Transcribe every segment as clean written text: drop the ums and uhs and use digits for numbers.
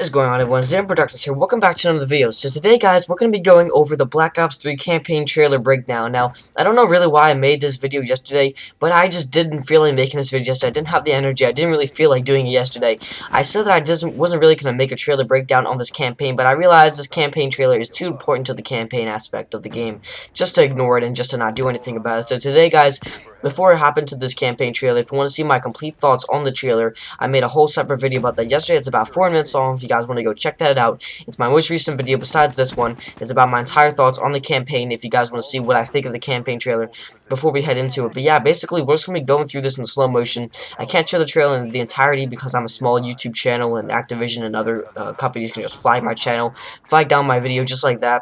What is going on, everyone? Zan Productions here. Welcome back to another video. So today, guys, we're going to be going over the Black Ops 3 campaign trailer breakdown. Now, I don't know really why I made this video yesterday, but I just didn't feel like making this video yesterday. I didn't have the energy. I didn't really feel like doing it yesterday. I said that I wasn't really going to make a trailer breakdown on this campaign, but I realized this campaign trailer is too important to the campaign aspect of the game just to ignore it and just to not do anything about it. So today, guys, before I hop into this campaign trailer, if you want to see my complete thoughts on the trailer, I made a whole separate video about that yesterday. It's about 4 minutes long. If you guys want to go check that out, it's my most recent video besides this one. It's about my entire thoughts on the campaign. If you guys want to see what I think of the campaign trailer before we head into it. But yeah, basically we're just gonna be going through this in slow motion. I can't show the trailer in the entirety because I'm a small YouTube channel, and Activision and other companies can just flag my channel, flag down my video just like that,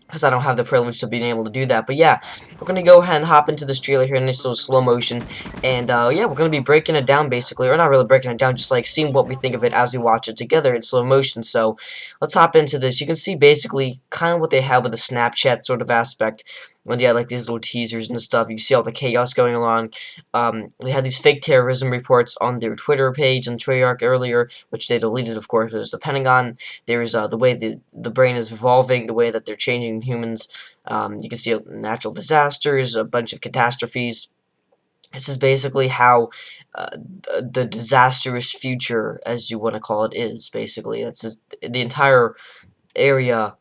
because I don't have the privilege of being able to do that. But yeah, we're going to go ahead and hop into this trailer here in this little slow motion, and yeah, we're going to be breaking it down basically, or not really breaking it down, just like seeing what we think of it as we watch it together in slow motion. So let's hop into this. You can see basically kind of what they have with the Snapchat sort of aspect. When you had like these little teasers and stuff, you see all the chaos going along. They had these fake terrorism reports on their Twitter page and Treyarch earlier, which they deleted, of course. There's the Pentagon. There's the way the brain is evolving, the way that they're changing humans. You can see natural disasters, a bunch of catastrophes. This is basically how the disastrous future, as you want to call it, is. Basically, that's just, the entire area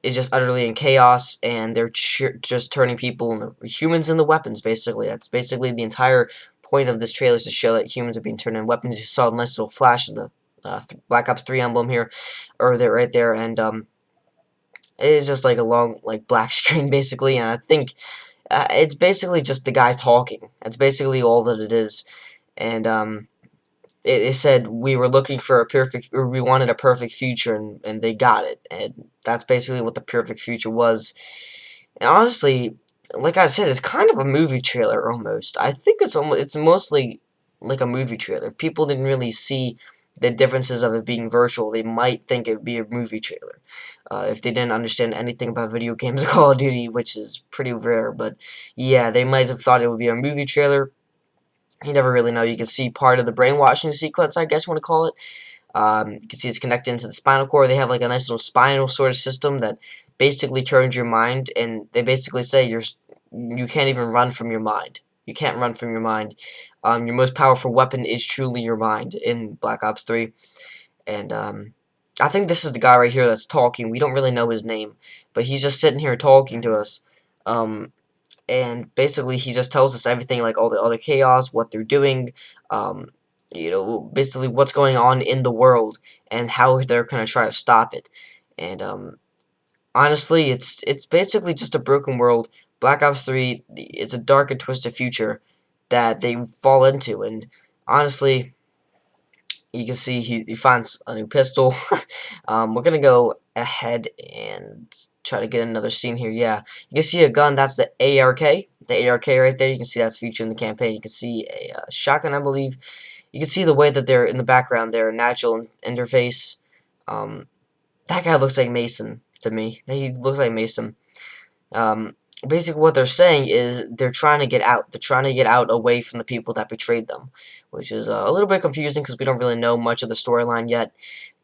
is just utterly in chaos, and they're just turning people into humans into weapons, basically. That's basically the entire point of this trailer, is to show that humans are being turned into weapons. You saw a nice little flash of the Black Ops 3 emblem here, or there, right there, and it is just like a long, like, black screen, basically, and I think it's basically just the guy talking. That's basically all that it is, and it said we were looking for a perfect, or we wanted a perfect future, and they got it, and that's basically what the perfect future was. And honestly, like I said, it's kind of a movie trailer almost. I think it's mostly like a movie trailer. If people didn't really see the differences of it being virtual, they might think it would be a movie trailer. If they didn't understand anything about video games or Call of Duty, which is pretty rare, but yeah, they might have thought it would be a movie trailer. You never really know. You can see part of the brainwashing sequence, I guess you want to call it. You can see it's connected into the spinal cord. They have like a nice little spinal sort of system that basically turns your mind, and they basically say you can't even run from your mind. You can't run from your mind. Your most powerful weapon is truly your mind in Black Ops 3. And I think this is the guy right here that's talking. We don't really know his name, but he's just sitting here talking to us. And basically he just tells us everything, like all the other chaos, what they're doing, you know, basically what's going on in the world and how they're going to try to stop it. And honestly, it's basically just a broken world. Black Ops 3, it's a dark and twisted future that they fall into, and honestly, you can see he finds a new pistol. We're gonna go ahead and try to get another scene here. Yeah, you can see a gun. That's the ARK. The ARK right there. You can see that's featured in the campaign. You can see a shotgun, I believe. You can see the way that they're in the background. Their natural interface. That guy looks like Mason to me. He looks like Mason. Basically what they're saying is they're trying to get out. They're trying to get out away from the people that betrayed them, which is a little bit confusing because we don't really know much of the storyline yet.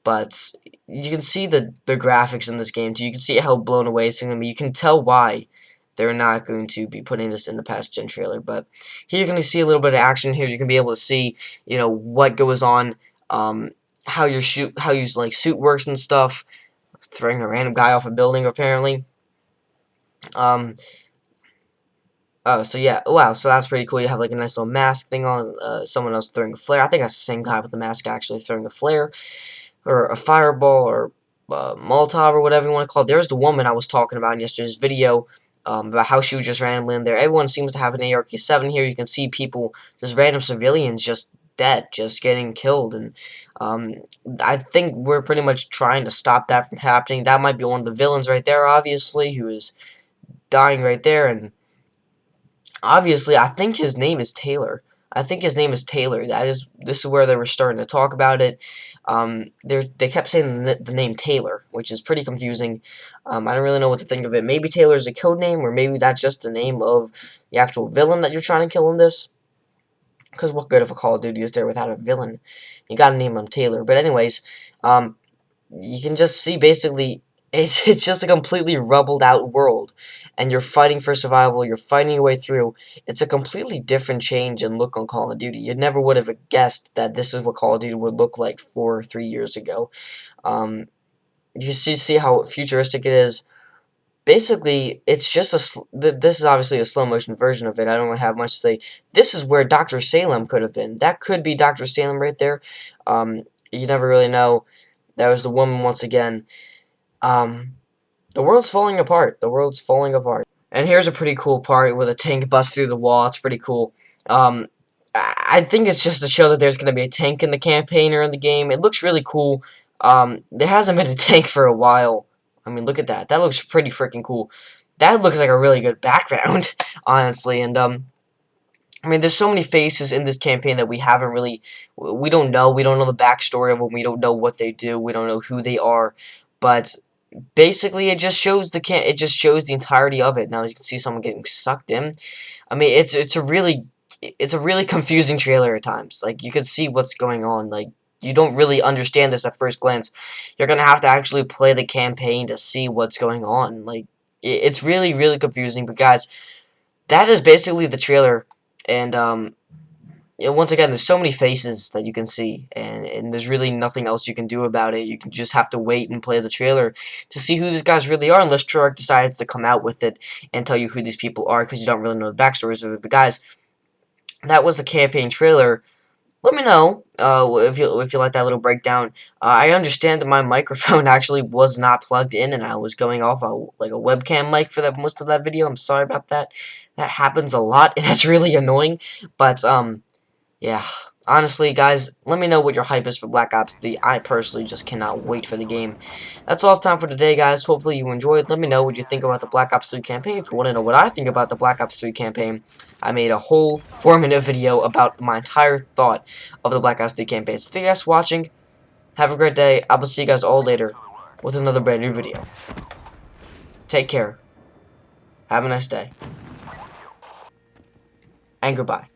But you can see the graphics in this game too. You can see how blown away it's going to be. You can tell why they're not going to be putting this in the past gen trailer. But here you're going to see a little bit of action. Here you can be able to see, you know, what goes on, how your like suit works and stuff. Throwing a random guy off a building apparently. Oh, so yeah, wow, so that's pretty cool. You have like a nice little mask thing on, someone else throwing a flare. I think that's the same guy with the mask actually throwing a flare, or a fireball, or Molotov, or whatever you want to call it. There's the woman I was talking about in yesterday's video, about how she was just randomly in there. Everyone seems to have an ARK-7 here. You can see people, just random civilians, just dead, just getting killed, and I think we're pretty much trying to stop that from happening. That might be one of the villains right there, obviously, who is dying right there, and obviously I think his name is Taylor. I think his name is Taylor. This is where they were starting to talk about it. They kept saying the name Taylor, which is pretty confusing. I don't really know what to think of it. Maybe Taylor is a code name, or maybe that's just the name of the actual villain that you're trying to kill in this. Because what good of a Call of Duty is there without a villain? You gotta name him Taylor. But anyways, you can just see basically it's just a completely rubbled out world, and you're fighting for survival, you're fighting your way through. It's a completely different change in look on Call of Duty. You never would have guessed that this is what Call of Duty would look like 4 or 3 years ago. Um, you see how futuristic it is. Basically, it's just this is obviously a slow motion version of it. I don't have much to say. This is where Dr. Salem could have been. That could be Dr. Salem right there. You never really know. That was the woman once again. Um, the world's falling apart. The world's falling apart. And here's a pretty cool part where the tank busts through the wall. It's pretty cool. I think it's just to show that there's going to be a tank in the campaign or in the game. It looks really cool. There hasn't been a tank for a while. I mean, look at that. That looks pretty freaking cool. That looks like a really good background, honestly. And, I mean, there's so many faces in this campaign that we haven't really, we don't know. We don't know the backstory of them. We don't know what they do. We don't know who they are. But basically, it just shows the entirety of it. Now you can see someone getting sucked in. I mean, it's a really confusing trailer at times. Like, you can see what's going on. Like, you don't really understand this at first glance. You're gonna have to actually play the campaign to see what's going on. Like, it's really, really confusing. But guys, that is basically the trailer. And once again, there's so many faces that you can see, and there's really nothing else you can do about it. You can just have to wait and play the trailer to see who these guys really are, unless Treyarch decides to come out with it and tell you who these people are, because you don't really know the backstories of it. But guys, that was the campaign trailer. Let me know if you like that little breakdown. I understand that my microphone actually was not plugged in, and I was going off like a webcam mic for that most of that video. I'm sorry about that. That happens a lot, and it's really annoying. But yeah, honestly, guys, let me know what your hype is for Black Ops 3. I personally just cannot wait for the game. That's all I have time for today, guys. Hopefully you enjoyed. Let me know what you think about the Black Ops 3 campaign. If you want to know what I think about the Black Ops 3 campaign, I made a whole 4-minute video about my entire thought of the Black Ops 3 campaign. So thank you guys for watching. Have a great day. I will see you guys all later with another brand new video. Take care. Have a nice day. And goodbye.